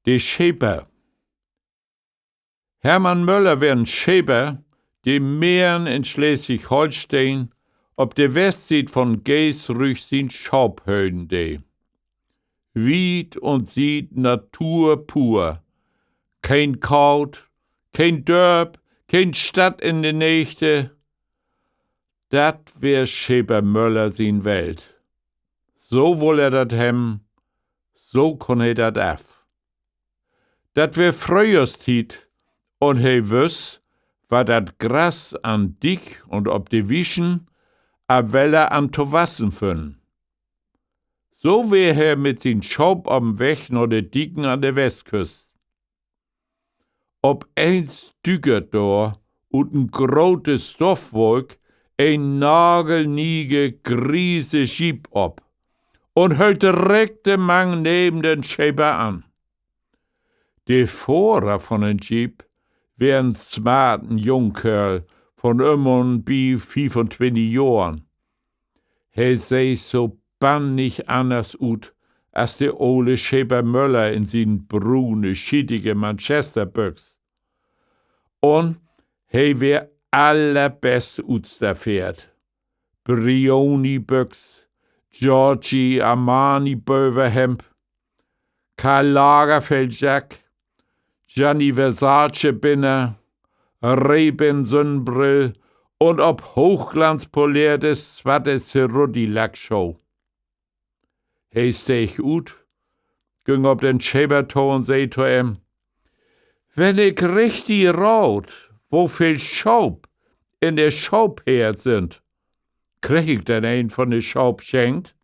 Die Schäper. Hermann Möller wär ein Schäper, die Meeren in Schleswig-Holstein ob der Westsied von Geesrüch sin Schaubhöhen de. Wied und sieht Natur pur. Kein Kaut, kein Dörp, kein Stadt in de Nächte. Dat wär Schäper Möller sin Welt. So woll dat hem, so kon dat af. Dat wär Frühjahrstied und he wüss, war dat Gras an Dick und ob de Wischen a Welle an to wassen fünn. So wär er mit sin Schaub am Weg no de Dicken an der Westküst. Ob eins dügert do und n grote Stoffwolk ein nagelniege Griese Schieb ob und hölt direkt de Mang neben den Schäper an. De Vorer von den Jeep wär smarten Jungkerl von bi 25 Jahren. He seh so bannig anders ut als de ole Schäper Möller in sin brune, schittige Manchesterbüchs. Und he wär allerbest Utsterpferd. Brioni-Büchs, Giorgi Armani-Böverhemd, Karl Lagerfeld-Jack, Gianni Versace-Binner, Ray-Ban-Sonnenbrill und ob hochglanzpoliertes zwattes Cerruti-Lackshow. He stech ut, ging ob den Schäberto und seh to em, wenn ich richtig raut, wo viel Schaub in der Schaubherd sind, krieg ich denn ein von der Schaub schenkt?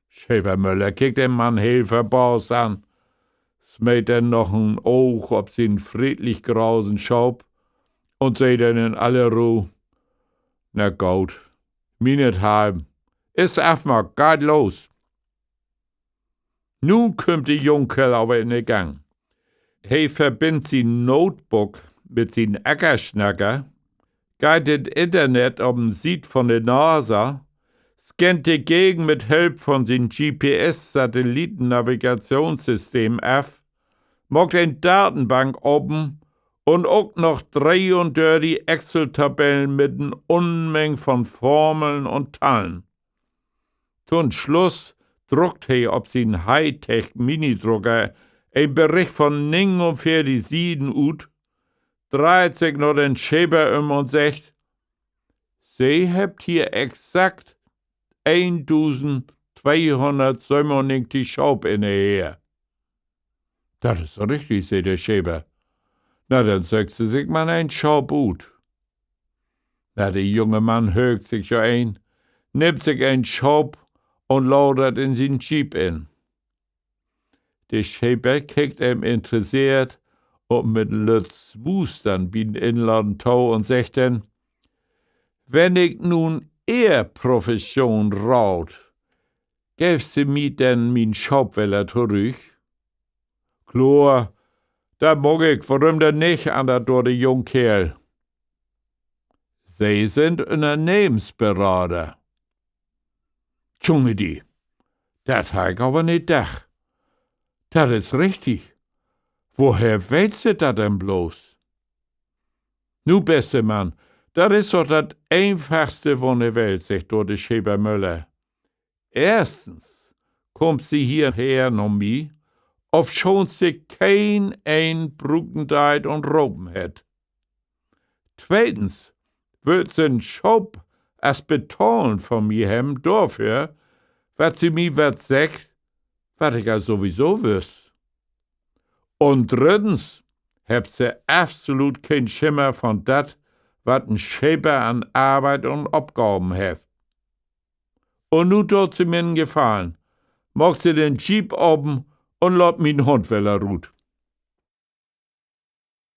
Schäfer Möller kickt den Mann Hilferbaus an, smäht dann noch ein Oog ob sin friedlich grausen Schaub und seh dann in aller Ruhe, na gut, minethalb, ist afmal, geht los. Nun kümmt die Jungkerl aber in den Gang. He verbindt sin Notebook mit sin Ackerschnacker, geht ins Internet ob'n Seed von der NASA, scannt die Gegend mit Hilfe von sin GPS-Satellitennavigationssystem af, macht ein Datenbank oben und auch noch 33 Excel-Tabellen mit n Unmenge von Formeln und Teilen. Zum Schluss druckt he ob sin Hightech-Minidrucker ein Bericht von 49 Sieden ut, dreht sich noch den Schäber und sagt, Sie habt hier exakt 1297 Schaub in der Ehe. Das ist richtig, sagt der Schäber. Na, dann sagt sie sich mal ein Schaub ut. Na, der junge Mann högt sich ja ein, nimmt sich ein Schaub und laudert in sin Jeep in. Der Schäber kickt ihm interessiert und mit Lütz Wustern wie Inladen Tau und sagt dann, wenn ich nun eher Profession raut, gäbst du mi denn min Schaubweller zurück? Klar, da mag ich, warum denn nicht, an der dort Jungkerl? Sie sind Unternehmensberater. Junge die, dat hab ich aber nicht dach. Das ist richtig. Woher weißt du das denn bloß? Nu, beste Mann, das ist doch das einfachste von der Welt, sagt dort der Schäber Möller. Erstens kommt sie hierher noch mi, obschon sie kein ein Brukendeit und Roben hat. Zweitens wird sie n Schaub as Beton von mir hem dafür, wat sie mi wat sagt, wat ich ja sowieso wüs. Und drittens habt sie absolut kein Schimmer von dat, wat n Schäber an Arbeit und Abgaben hat. Und nu tut sie mir n Gefallen, macht sie den Jeep oben und lot min Hund weller ruht.